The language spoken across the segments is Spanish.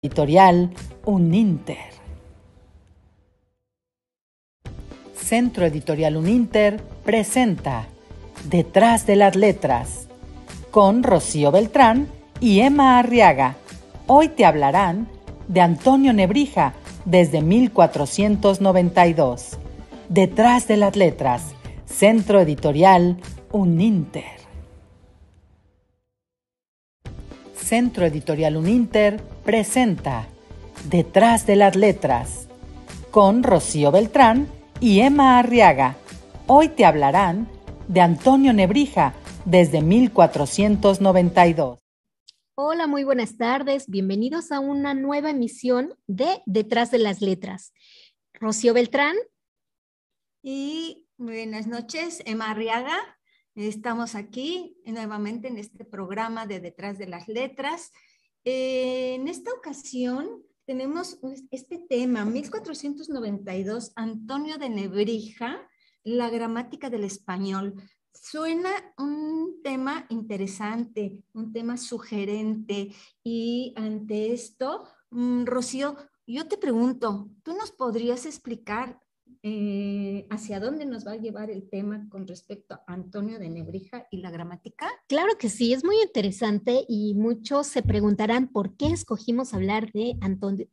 Editorial Uninter. Centro Editorial Uninter presenta Detrás de las Letras con Rocío Beltrán y Emma Arriaga. Hoy te hablarán de Antonio Nebrija desde 1492. Detrás de las Letras, Centro Editorial Uninter. Centro Editorial Uninter presenta Detrás de las Letras con Rocío Beltrán y Emma Arriaga. Hoy te hablarán de Antonio Nebrija desde 1492. Hola, muy buenas tardes. Bienvenidos a una nueva emisión de Detrás de las Letras. Rocío Beltrán. Y buenas noches, Emma Arriaga. Estamos aquí nuevamente en este programa de Detrás de las Letras. En esta ocasión tenemos este tema, 1492, Antonio de Nebrija, la gramática del español. Suena un tema interesante, un tema sugerente, y ante esto, Rocío, yo te pregunto, ¿tú nos podrías explicar hacia dónde nos va a llevar el tema con respecto a Antonio de Nebrija y la gramática? Claro que sí, es muy interesante y muchos se preguntarán por qué escogimos hablar de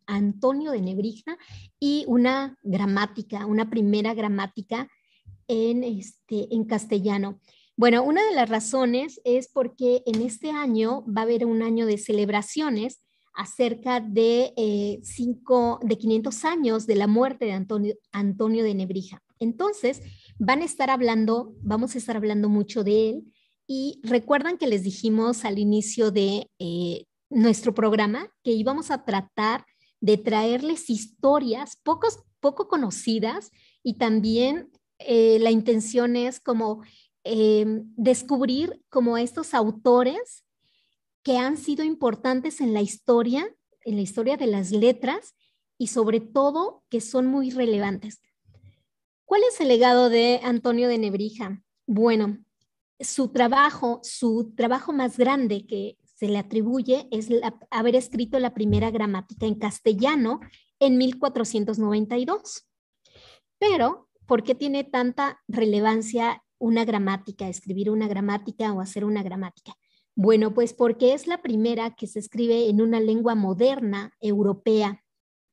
Antonio de Nebrija y una gramática, una primera gramática en castellano. Bueno, una de las razones es porque en este año va a haber un año de celebraciones acerca de 500 años de la muerte de Antonio de Nebrija. Entonces, vamos a estar hablando mucho de él, y recuerdan que les dijimos al inicio de nuestro programa que íbamos a tratar de traerles historias poco conocidas, y también la intención es como descubrir como estos autores que han sido importantes en la historia de las letras, y sobre todo que son muy relevantes. ¿Cuál es el legado de Antonio de Nebrija? Bueno, su trabajo más grande que se le atribuye es haber escrito la primera gramática en castellano en 1492. Pero, ¿por qué tiene tanta relevancia una gramática, escribir una gramática o hacer una gramática? Bueno, pues porque es la primera que se escribe en una lengua moderna europea,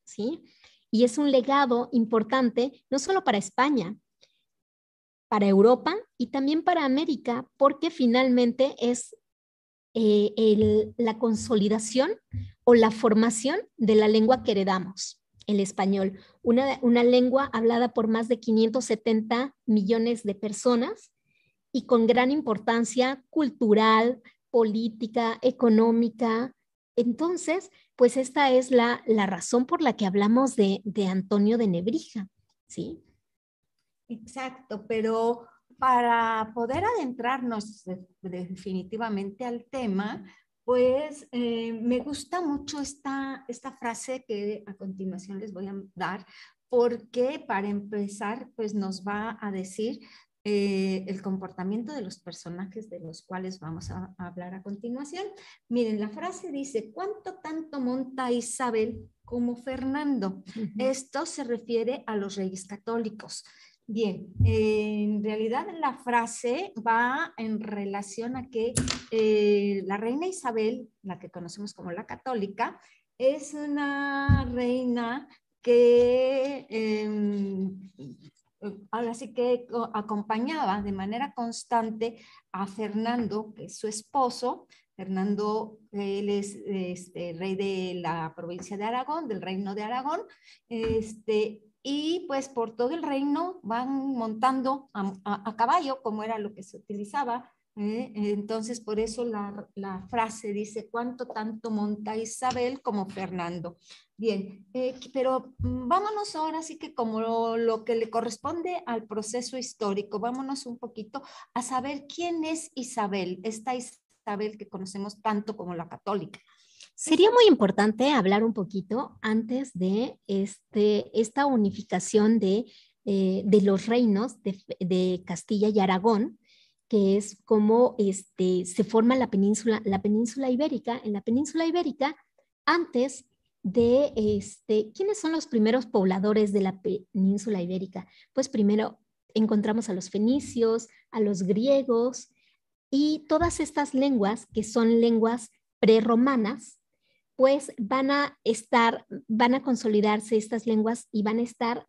¿sí? Y es un legado importante no solo para España, para Europa y también para América, porque finalmente es la consolidación o la formación de la lengua que heredamos, el español, una lengua hablada por más de 570 millones de personas y con gran importancia cultural, política, económica. Entonces, pues esta es la razón por la que hablamos de Antonio de Nebrija, ¿sí? Exacto, pero para poder adentrarnos definitivamente al tema, pues me gusta mucho esta frase que a continuación les voy a dar, porque para empezar, pues nos va a decir el comportamiento de los personajes de los cuales vamos a hablar a continuación. Miren, la frase dice: ¿cuánto tanto monta Isabel como Fernando? Esto se refiere a los reyes católicos. Bien, en realidad la frase va en relación a que la reina Isabel, la que conocemos como la católica, es una reina que ahora sí que acompañaba de manera constante a Fernando, que es su esposo. Fernando, él es rey de la provincia de Aragón, del reino de Aragón, y pues por todo el reino van montando a caballo, como era lo que se utilizaba. Entonces, por eso la frase dice: ¿cuánto tanto monta Isabel como Fernando? Bien, pero vámonos ahora sí que como lo que le corresponde al proceso histórico, vámonos un poquito a saber quién es Isabel, esta Isabel que conocemos tanto como la católica. Sería muy importante hablar un poquito antes de esta unificación de los reinos de Castilla y Aragón, que es como se forma la península ibérica. En la península ibérica, antes ¿quiénes son los primeros pobladores de la península ibérica? Pues primero encontramos a los fenicios, a los griegos, y todas estas lenguas, que son lenguas prerromanas, pues van a consolidarse estas lenguas y van a estar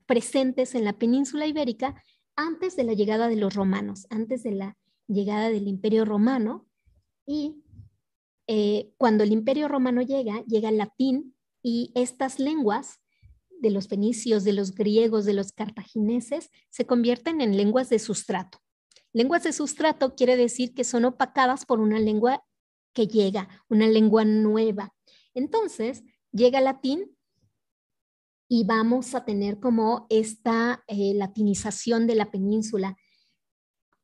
presentes en la península ibérica antes de la llegada de los romanos, antes de la llegada del Imperio Romano. Y cuando el Imperio Romano llega el latín, y estas lenguas de los fenicios, de los griegos, de los cartagineses, se convierten en lenguas de sustrato. Lenguas de sustrato quiere decir que son opacadas por una lengua que llega, una lengua nueva. Entonces, llega el latín y vamos a tener como esta latinización de la península.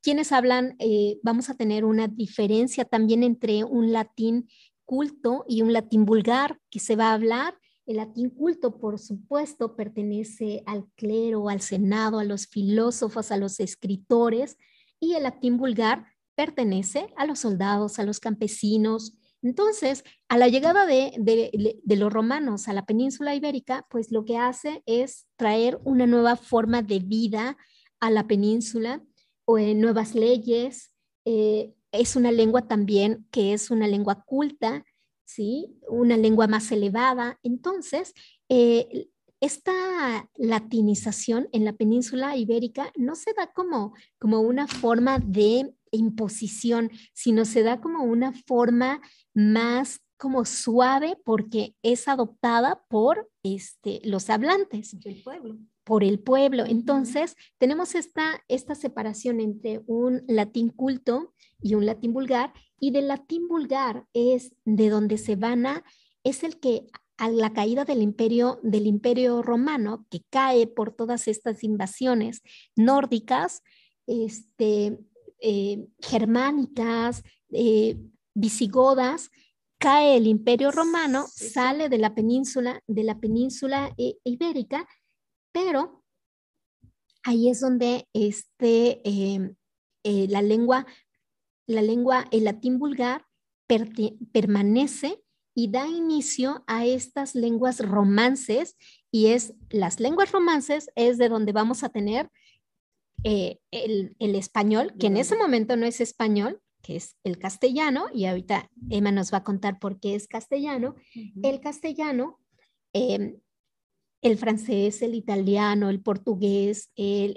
Quienes hablan, vamos a tener una diferencia también entre un latín culto y un latín vulgar que se va a hablar. El latín culto, por supuesto, pertenece al clero, al senado, a los filósofos, a los escritores, y el latín vulgar pertenece a los soldados, a los campesinos. Entonces, a la llegada de los romanos a la península ibérica, pues lo que hace es traer una nueva forma de vida a la península, o nuevas leyes. Es una lengua también que es una lengua culta, ¿sí? Una lengua más elevada. Entonces, esta latinización en la península ibérica no se da como una forma de imposición, sino se da como una forma más como suave, porque es adoptada por los hablantes. El pueblo. Por el pueblo. Entonces, tenemos esta separación entre un latín culto y un latín vulgar, y del latín vulgar es de donde es el que a la caída del imperio romano, que cae por todas estas invasiones nórdicas, germánicas, visigodas, cae el imperio romano, sale de la península ibérica, pero ahí es donde la lengua, el latín vulgar permanece y da inicio a estas lenguas romances, y las lenguas romances es de donde vamos a tener el español, que en ese momento no es español, que es el castellano, y ahorita Emma nos va a contar por qué es castellano. El castellano, el francés, el italiano, el portugués, el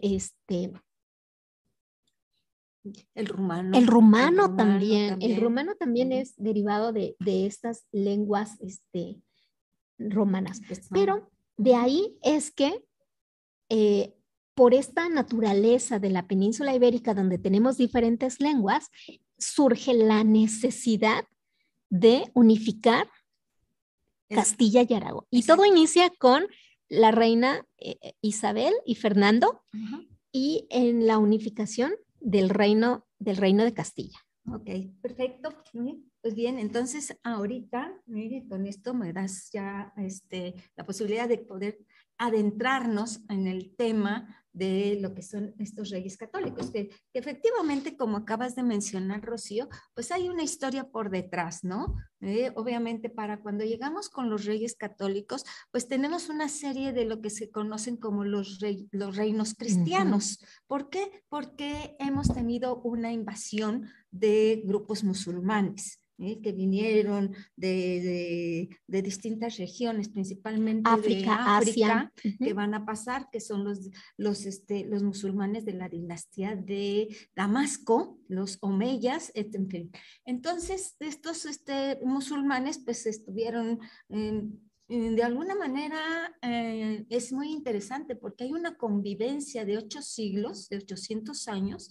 rumano. El rumano también. El rumano también es derivado de estas lenguas romanas. Pero de ahí es que por esta naturaleza de la península ibérica, donde tenemos diferentes lenguas, surge la necesidad de unificar Castilla y Aragón. Y todo inicia con la reina Isabel y Fernando, y en la unificación del reino de Castilla. Ok, perfecto. Pues bien, entonces ahorita, con esto me das ya la posibilidad de poder adentrarnos en el tema de lo que son estos reyes católicos, que efectivamente, como acabas de mencionar, Rocío, pues hay una historia por detrás, ¿no? Obviamente, para cuando llegamos con los reyes católicos, pues tenemos una serie de lo que se conocen como los reinos cristianos. ¿Por qué? Porque hemos tenido una invasión de grupos musulmanes, que vinieron de distintas regiones, principalmente de África, Asia, que van a pasar, que son los musulmanes de la dinastía de Damasco, los omeyas, en fin. Entonces, estos musulmanes pues estuvieron de alguna manera, es muy interesante porque hay una convivencia de 8 siglos, de 800 años,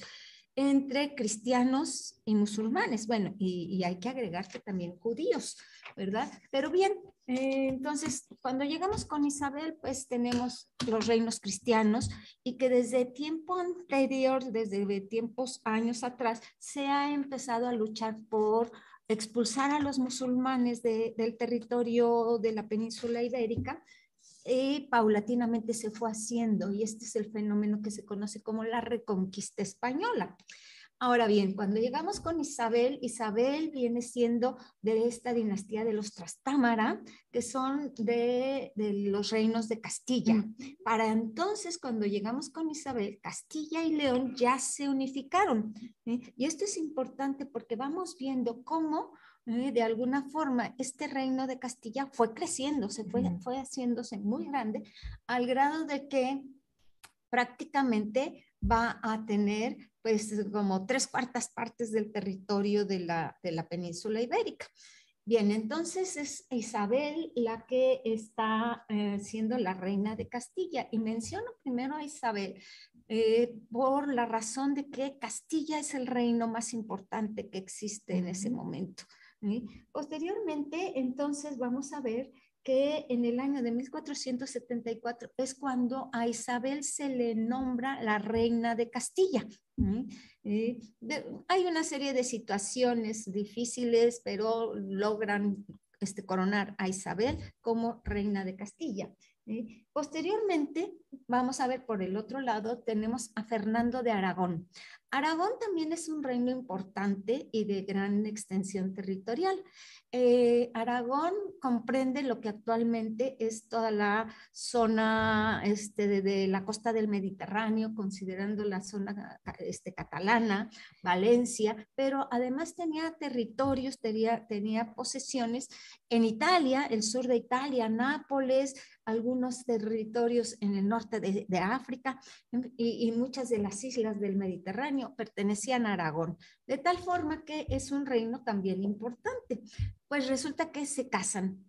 entre cristianos y musulmanes. Bueno, y hay que agregar que también judíos, ¿verdad? Pero bien, entonces, cuando llegamos con Isabel, pues tenemos los reinos cristianos, y que desde tiempo anterior, desde tiempos años atrás, se ha empezado a luchar por expulsar a los musulmanes del territorio de la península ibérica, y paulatinamente se fue haciendo, y este es el fenómeno que se conoce como la Reconquista Española. Ahora bien, cuando llegamos con Isabel, Isabel viene siendo de esta dinastía de los Trastámara, que son de los reinos de Castilla. Para entonces, cuando llegamos con Isabel, Castilla y León ya se unificaron. Y esto es importante porque vamos viendo cómo de alguna forma este reino de Castilla fue creciendo, fue haciéndose muy grande, al grado de que prácticamente va a tener pues como 3/4 partes del territorio de la península ibérica. Bien, entonces es Isabel la que está siendo la reina de Castilla. Y menciono primero a Isabel por la razón de que Castilla es el reino más importante que existe en ese momento. Posteriormente, entonces, vamos a ver que en el año de 1474 es cuando a Isabel se le nombra la reina de Castilla. Hay una serie de situaciones difíciles, pero logran coronar a Isabel como reina de Castilla. Posteriormente, vamos a ver por el otro lado, tenemos a Fernando de Aragón. Aragón también es un reino importante y de gran extensión territorial. Aragón comprende lo que actualmente es toda la zona de la costa del Mediterráneo, considerando la zona catalana, Valencia, pero además tenía territorios, tenía posesiones en Italia, el sur de Italia, Nápoles, algunos territorios en el norte de África y muchas de las islas del Mediterráneo pertenecían a Aragón, de tal forma que es un reino también importante. Pues resulta que se casan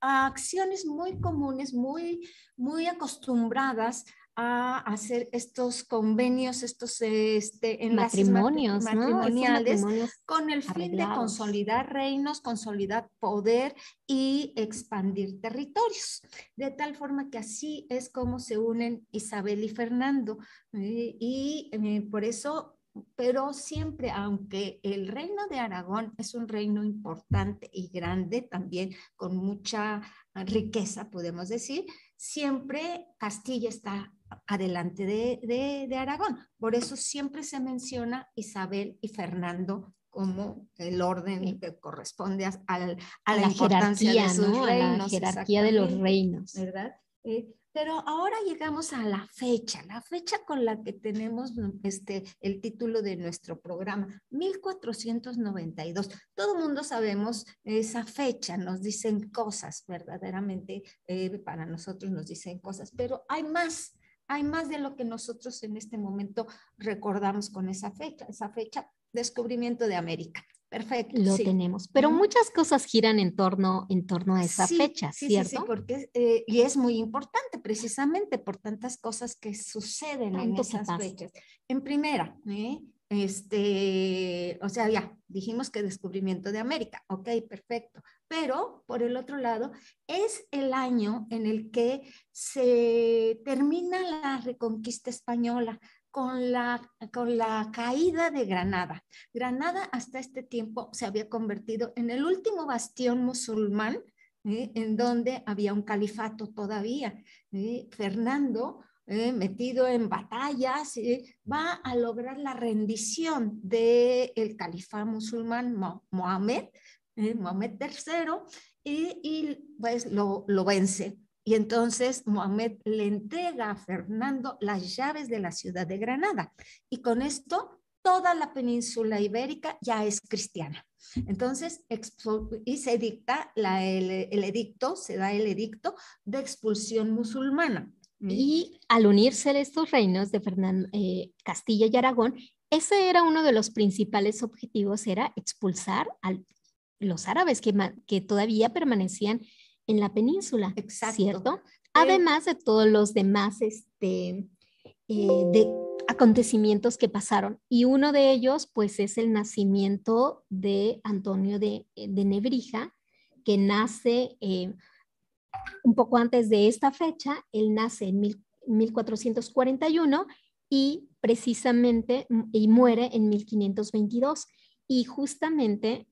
a acciones muy comunes, muy acostumbradas a hacer estos convenios, estos enlaces matrimoniales, ¿no? Con el fin de consolidar reinos, consolidar poder y expandir territorios. De tal forma que así es como se unen Isabel y Fernando. Por eso, pero siempre, aunque el reino de Aragón es un reino importante y grande, también con mucha riqueza, podemos decir, siempre Castilla está adelante de Aragón. Por eso siempre se menciona Isabel y Fernando como el orden que corresponde a la importancia de sus reinos. A la jerarquía de los reinos. ¿Verdad? Pero ahora llegamos a la fecha con la que tenemos el título de nuestro programa, 1492. Todo el mundo sabemos esa fecha, nos dicen cosas, verdaderamente para nosotros nos dicen cosas, pero hay más de lo que nosotros en este momento recordamos con esa fecha, descubrimiento de América. Perfecto. Lo tenemos, pero muchas cosas giran en torno a esa fecha, ¿cierto? Sí, porque y es muy importante precisamente por tantas cosas que suceden en esas fechas. En primera, o sea, ya dijimos que descubrimiento de América, ok, perfecto, pero por el otro lado es el año en el que se termina la reconquista española, con la caída de Granada. Granada hasta este tiempo se había convertido en el último bastión musulmán, en donde había un califato todavía. Fernando, metido en batallas, va a lograr la rendición del califa musulmán Mohamed III, y pues lo vence. Y entonces Mohamed le entrega a Fernando las llaves de la ciudad de Granada. Y con esto toda la península ibérica ya es cristiana. Entonces, y se dicta el edicto, se da el edicto de expulsión musulmana. Y al unirse estos reinos de Castilla y Aragón, ese era uno de los principales objetivos, era expulsar a los árabes que todavía permanecían en la península. Exacto. ¿Cierto? Además de todos los demás de acontecimientos que pasaron. Y uno de ellos, pues, es el nacimiento de Antonio de Nebrija, que nace un poco antes de esta fecha. Él nace en 1441 y precisamente muere en 1522. Y justamente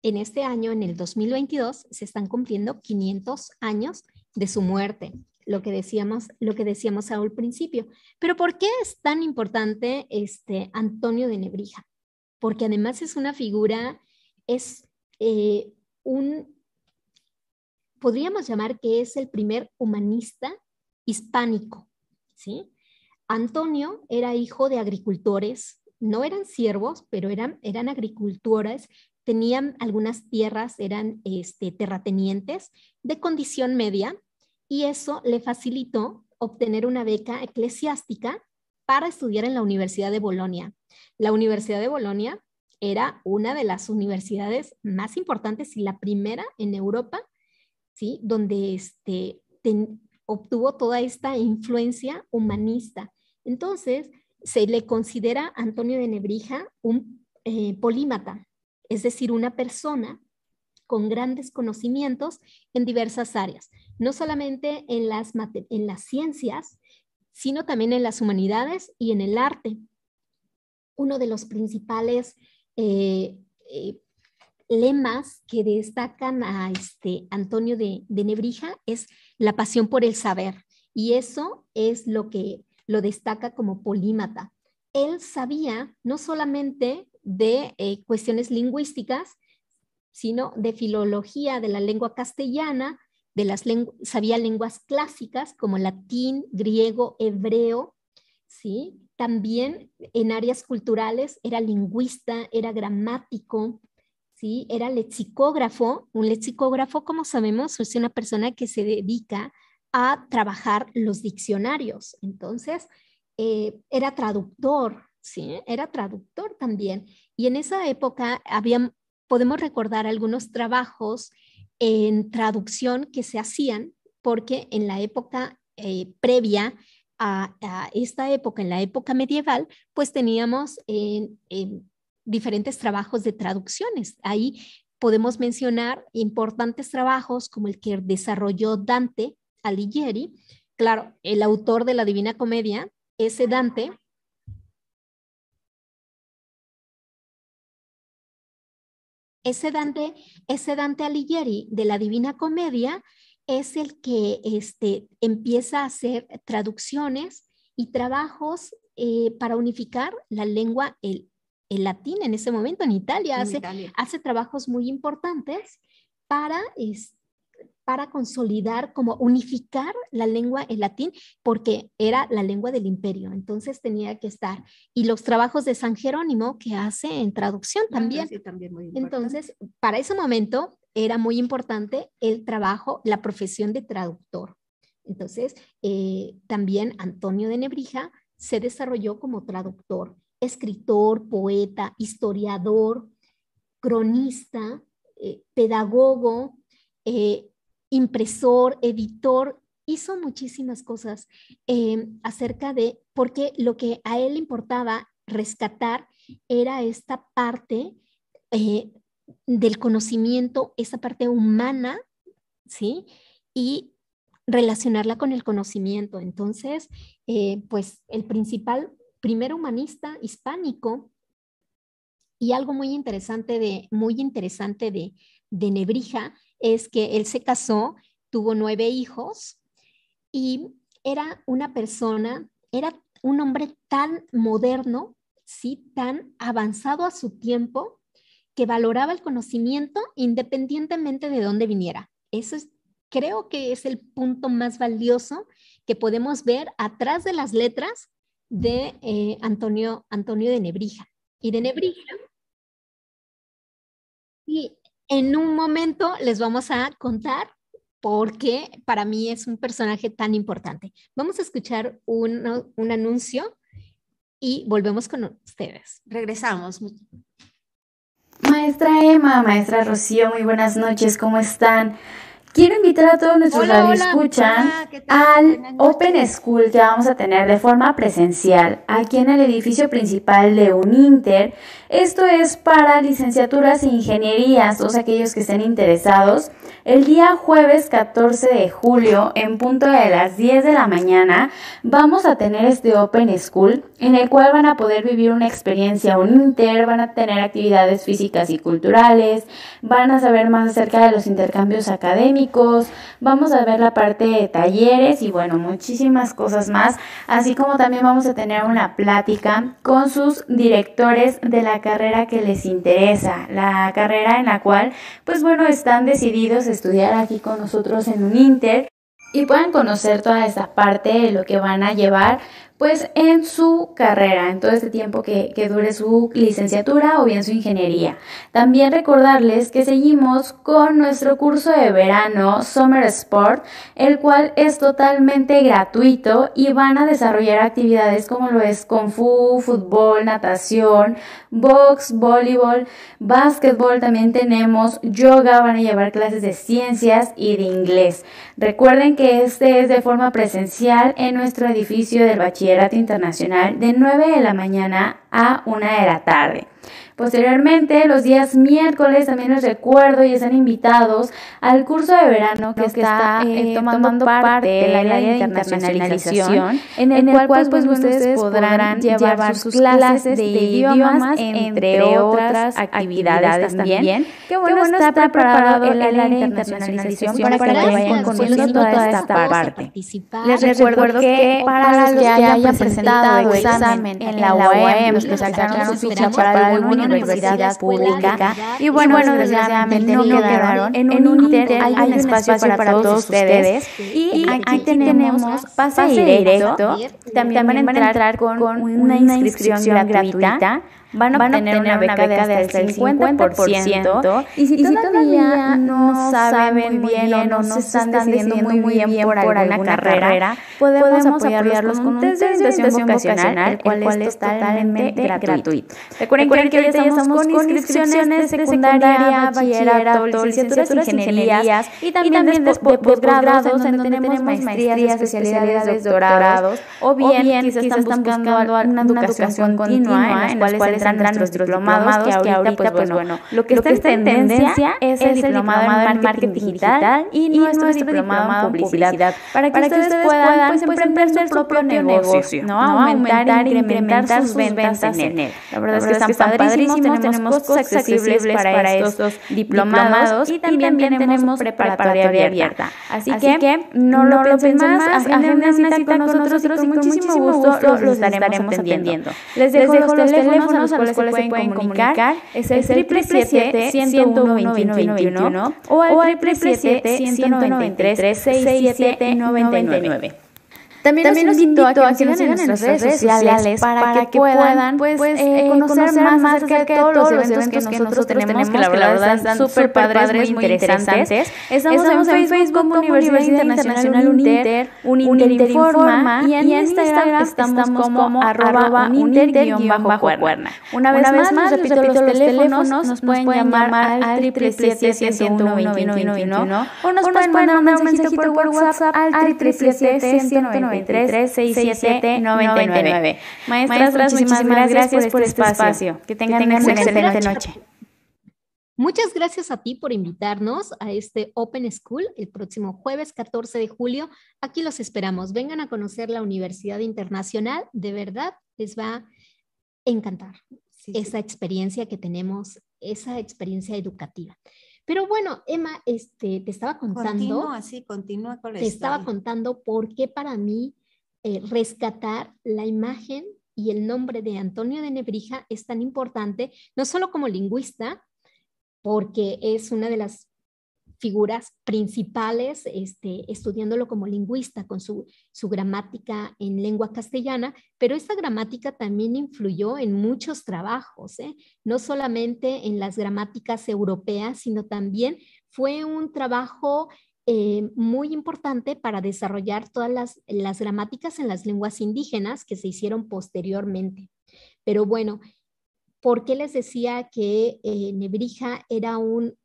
en este año, en el 2022, se están cumpliendo 500 años de su muerte. lo que decíamos al principio. Pero ¿por qué es tan importante Antonio de Nebrija? Porque además es una figura, podríamos llamar que es el primer humanista hispánico, ¿sí? Antonio era hijo de agricultores, no eran siervos, pero eran agricultores, tenían algunas tierras, eran terratenientes de condición media, y eso le facilitó obtener una beca eclesiástica para estudiar en la Universidad de Bolonia. La Universidad de Bolonia era una de las universidades más importantes y la primera en Europa, ¿sí? Donde obtuvo toda esta influencia humanista. Entonces, se le considera a Antonio de Nebrija un polímata, es decir, una persona con grandes conocimientos en diversas áreas, no solamente en las ciencias, sino también en las humanidades y en el arte. Uno de los principales lemas que destacan a Antonio de Nebrija es la pasión por el saber, y eso es lo que lo destaca como polímata. Él sabía no solamente de cuestiones lingüísticas, sino de filología de la lengua castellana, sabía lenguas clásicas como latín, griego, hebreo, ¿sí? También en áreas culturales era lingüista, era gramático, ¿sí? Era lexicógrafo. Un lexicógrafo, como sabemos, es una persona que se dedica a trabajar los diccionarios. Entonces, era traductor, ¿sí? Era traductor también. Y en esa época podemos recordar algunos trabajos en traducción que se hacían, porque en la época previa a esta época, en la época medieval, pues teníamos diferentes trabajos de traducciones. Ahí podemos mencionar importantes trabajos como el que desarrolló Dante Alighieri. Claro, el autor de la Divina Comedia, ese Dante Alighieri de la Divina Comedia es el que empieza a hacer traducciones y trabajos para unificar la lengua, el latín en ese momento en Italia. Hace trabajos muy importantes para consolidar, como unificar la lengua, el latín, porque era la lengua del imperio, entonces tenía que estar. Y los trabajos de San Jerónimo que hace en traducción también. Sí, también muy entonces, para ese momento era muy importante el trabajo, la profesión de traductor. Entonces, también Antonio de Nebrija se desarrolló como traductor, escritor, poeta, historiador, cronista, pedagogo, impresor, editor, hizo muchísimas cosas porque lo que a él le importaba rescatar era esta parte del conocimiento, esa parte humana, ¿sí? Y relacionarla con el conocimiento. Entonces, pues el primer humanista hispánico, y algo muy interesante de Nebrija es que él se casó, tuvo 9 hijos y era un hombre tan moderno, ¿sí? Tan avanzado a su tiempo, que valoraba el conocimiento independientemente de dónde viniera. Creo que es el punto más valioso que podemos ver atrás de las letras de Antonio de Nebrija. Y de Nebrija, y en un momento les vamos a contar por qué para mí es un personaje tan importante. Vamos a escuchar un anuncio y volvemos con ustedes. Regresamos. Maestra Emma, maestra Rocío, muy buenas noches, ¿cómo están? Quiero invitar a todos nuestros radioescuchas al Open School que vamos a tener de forma presencial aquí en el edificio principal de Uninter. Esto es para licenciaturas e ingenierías, todos aquellos que estén interesados. El día jueves 14 de julio, en punto de las 10 de la mañana, vamos a tener este Open School en el cual van a poder vivir una experiencia Uninter, van a tener actividades físicas y culturales, van a saber más acerca de los intercambios académicos técnicos, vamos a ver la parte de talleres y bueno, muchísimas cosas más, así como también vamos a tener una plática con sus directores de la carrera que les interesa, la carrera en la cual pues bueno, están decididos a estudiar aquí con nosotros en Uninter y puedan conocer toda esta parte de lo que van a llevar pues en su carrera, en todo este tiempo que dure su licenciatura o bien su ingeniería. También recordarles que seguimos con nuestro curso de verano Summer Sport, el cual es totalmente gratuito y van a desarrollar actividades como lo es Kung Fu, fútbol, natación, box, voleibol, básquetbol, también tenemos yoga, van a llevar clases de ciencias y de inglés. Recuerden que este es de forma presencial en nuestro edificio del Bachillerato Internacional de 9 de la mañana a 1 de la tarde. Posteriormente, los días miércoles también les recuerdo y están invitados al curso de verano que está tomando parte del área de internacionalización, en el cual pues ustedes podrán llevar sus clases de idiomas, entre otras actividades también. Qué bueno está preparado el área de internacionalización para que vayan conociendo toda esta parte. Les recuerdo que para los que hayan presentado examen en la UAM, los que sacaron su ficha para alguna universidad pública y bueno, desgraciadamente no quedaron, en Uninter hay un espacio para todos ustedes y aquí tenemos pase directo, también van a entrar con una inscripción gratuita. Van a obtener una beca de hasta el 50%, y si todavía no saben bien o no se están decidiendo muy bien por alguna carrera, podemos apoyarlos con un test de orientación vocacional, el cual es totalmente gratuito. Recuerden que ahorita ya estamos con inscripciones de secundaria, bachillerato, licenciaturas, ingenierías y también de posgrados, en donde tenemos maestrías, especialidades, doctorados, o bien quizás están buscando una educación continua en las cuales entran nuestros diplomados, que ahorita pues bueno, lo que está en tendencia es el diplomado en marketing digital y nuestro diplomado en publicidad, para que ustedes puedan pues emprender su propio negocio, ¿no? Aumentar e incrementar sus ventas en él. La verdad es que están padrísimos, tenemos cosas accesibles para estos diplomados y también tenemos preparatoria abierta. Así que no lo piensen más, agenden una cita con nosotros y con muchísimo gusto los estaremos atendiendo. Les dejo los teléfonos a los cuales se pueden comunicar, es el 777-101-2121 o al 777-193-6799. También los invito a que nos sigan en nuestras redes sociales para que puedan conocer más acerca de todos los eventos que nosotros tenemos, que la verdad están súper padres, muy interesantes. Estamos en Facebook como Universidad Internacional Uninter, Uninter Informa, y en Instagram estamos como @uninter_cuerna. Una vez más, repito los teléfonos, nos pueden llamar al 777-101-2121 o nos pueden mandar un mensajito por WhatsApp al 777-193-6799. Maestras, muchísimas gracias por este espacio. Que tengan una excelente noche. Muchas gracias a ti por invitarnos a este Open School el próximo jueves 14 de julio. Aquí los esperamos. Vengan a conocer la Universidad Internacional. De verdad, les va a encantar esa experiencia que tenemos, esa experiencia educativa. Pero bueno, Emma, te estaba contando. Continúa con la Te historia. estaba contando por qué para mí rescatar la imagen y el nombre de Antonio de Nebrija es tan importante, no solo como lingüista, porque es una de las figuras principales, estudiándolo como lingüista con su gramática en lengua castellana, pero esta gramática también influyó en muchos trabajos, no solamente en las gramáticas europeas, sino también fue un trabajo muy importante para desarrollar todas las gramáticas en las lenguas indígenas que se hicieron posteriormente. Pero bueno, ¿por qué les decía que Nebrija era un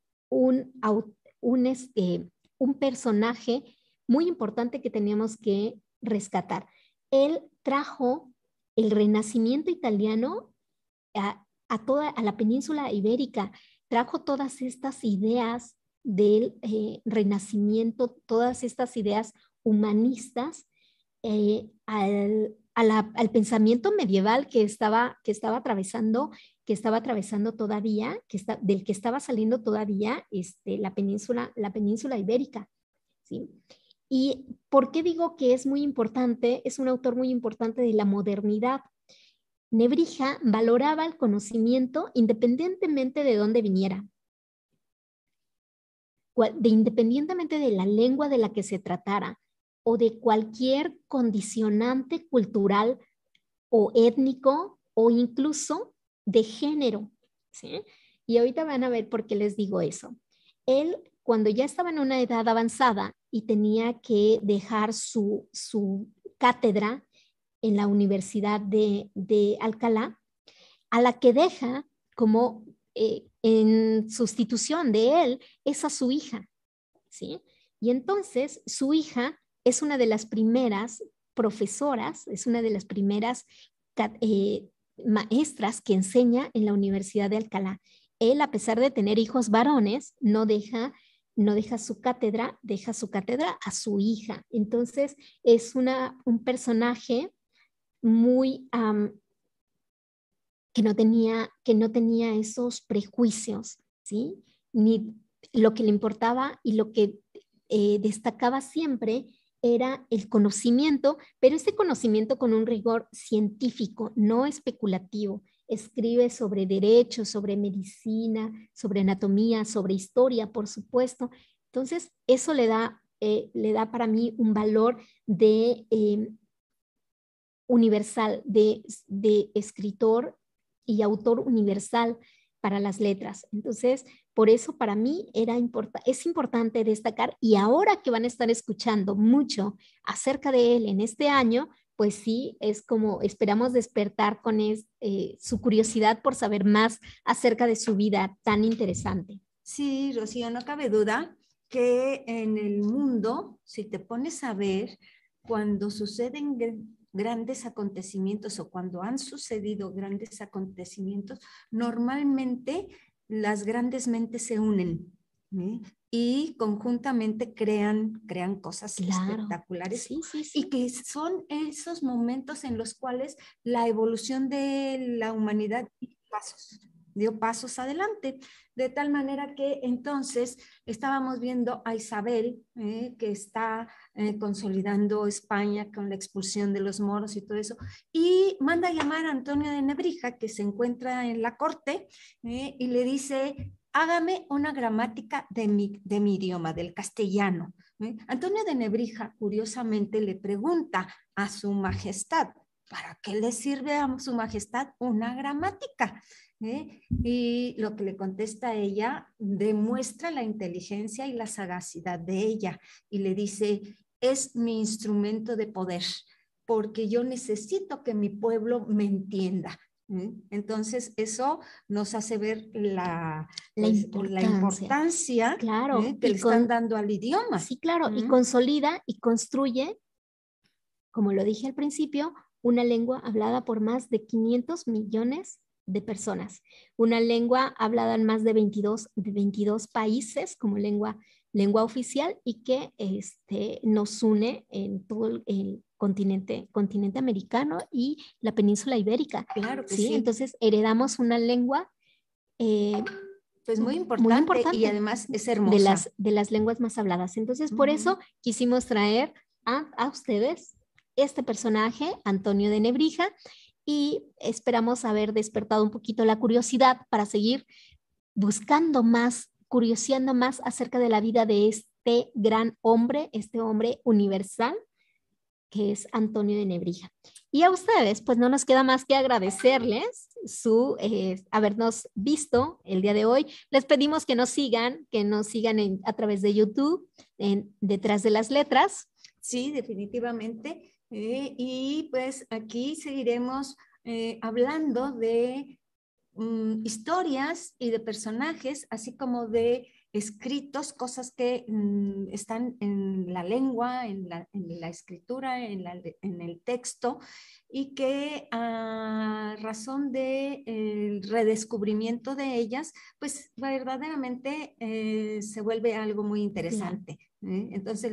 personaje muy importante que teníamos que rescatar? Él trajo el Renacimiento italiano a la península ibérica, trajo todas estas ideas del Renacimiento, todas estas ideas humanistas al pensamiento medieval que estaba atravesando todavía, del que estaba saliendo todavía la península ibérica, ¿sí? ¿Y por qué digo que es muy importante? Es un autor muy importante de la modernidad. Nebrija valoraba el conocimiento independientemente de dónde viniera, independientemente de la lengua de la que se tratara o de cualquier condicionante cultural o étnico o incluso de género, ¿sí? Y ahorita van a ver por qué les digo eso. Él, cuando ya estaba en una edad avanzada y tenía que dejar su cátedra en la Universidad de Alcalá, a la que deja como en sustitución de él es a su hija, ¿sí? Y entonces su hija es una de las primeras profesoras, es una de las primeras maestras que enseña en la Universidad de Alcalá. Él, a pesar de tener hijos varones, no deja su cátedra, deja su cátedra a su hija. Entonces es un personaje muy que no tenía esos prejuicios, ¿sí? Ni lo que le importaba y lo que destacaba siempre era el conocimiento, pero este conocimiento con un rigor científico, no especulativo. Escribe sobre derecho, sobre medicina, sobre anatomía, sobre historia, por supuesto. Entonces, eso le da para mí un valor de universal, de escritor y autor universal para las letras. Entonces, por eso para mí es importante destacar, y ahora que van a estar escuchando mucho acerca de él en este año, pues sí, es como esperamos despertar con su curiosidad por saber más acerca de su vida tan interesante. Sí, Rocío, no cabe duda que en el mundo, si te pones a ver, cuando suceden grandes acontecimientos o cuando han sucedido grandes acontecimientos, normalmente las grandes mentes se unen, ¿sí? Y conjuntamente crean cosas espectaculares, sí. Y que son esos momentos en los cuales la evolución de la humanidad dio pasos adelante, de tal manera que entonces estábamos viendo a Isabel, que está consolidando España con la expulsión de los moros y todo eso, y manda a llamar a Antonio de Nebrija, que se encuentra en la corte, y le dice, hágame una gramática de mi idioma, del castellano. Antonio de Nebrija, curiosamente, le pregunta a su majestad, ¿para qué le sirve a su majestad una gramática? Y lo que le contesta a ella demuestra la inteligencia y la sagacidad de ella, y le dice, es mi instrumento de poder, porque yo necesito que mi pueblo me entienda. Entonces eso nos hace ver la importancia claro, que le están dando al idioma. Sí, claro, y consolida y construye, como lo dije al principio, una lengua hablada por más de 500 millones de personas, una lengua hablada en más de 22 países como lengua oficial, y que nos une en todo el continente americano y la península ibérica. Claro que sí. Entonces heredamos una lengua pues muy importante, y además es hermosa. De las lenguas más habladas. Entonces, por eso quisimos traer a ustedes este personaje, Antonio de Nebrija, y esperamos haber despertado un poquito la curiosidad para seguir buscando más, curioseando más acerca de la vida de este gran hombre, este hombre universal, que es Antonio de Nebrija. Y a ustedes, pues no nos queda más que agradecerles habernos visto el día de hoy. Les pedimos que nos sigan a través de YouTube, en Detrás de las Letras. Sí, definitivamente. Y pues aquí seguiremos hablando de historias y de personajes, así como de escritos, cosas que están en la lengua, en la escritura, en el texto, y que a razón del redescubrimiento de ellas, pues verdaderamente se vuelve algo muy interesante. Entonces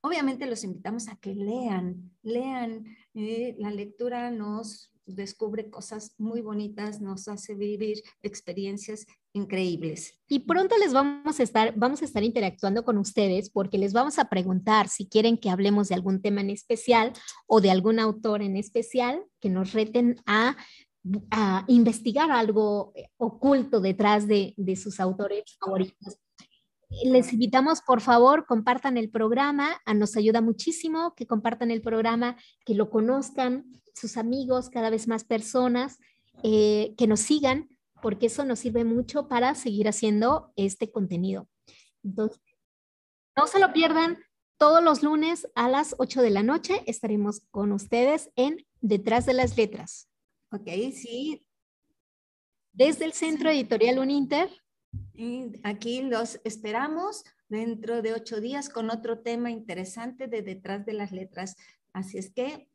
obviamente los invitamos a que lean. La lectura nos descubre cosas muy bonitas, nos hace vivir experiencias increíbles. Y pronto vamos a estar interactuando con ustedes porque les vamos a preguntar si quieren que hablemos de algún tema en especial o de algún autor en especial, que nos reten a investigar algo oculto detrás de sus autores favoritos. Les invitamos, por favor, compartan el programa, nos ayuda muchísimo que compartan el programa, que lo conozcan sus amigos, cada vez más personas, que nos sigan, porque eso nos sirve mucho para seguir haciendo este contenido. Entonces, no se lo pierdan, todos los lunes a las 8 de la noche estaremos con ustedes en Detrás de las Letras. Ok, sí. Desde el Centro Editorial Uninter. Y aquí los esperamos dentro de 8 días con otro tema interesante de Detrás de las Letras. Así es que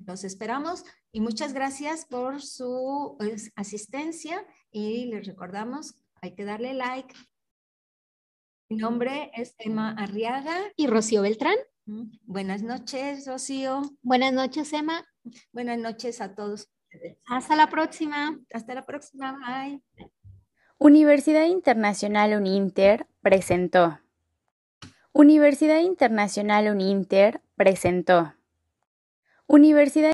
los esperamos y muchas gracias por su asistencia y les recordamos, hay que darle like. Mi nombre es Emma Arriaga. Y Rocío Beltrán. Buenas noches, Rocío. Buenas noches, Emma. Buenas noches a todos. Hasta la próxima. Hasta la próxima. Bye. Universidad Internacional Uninter presentó. Universidad Internacional Uninter presentó. Universidad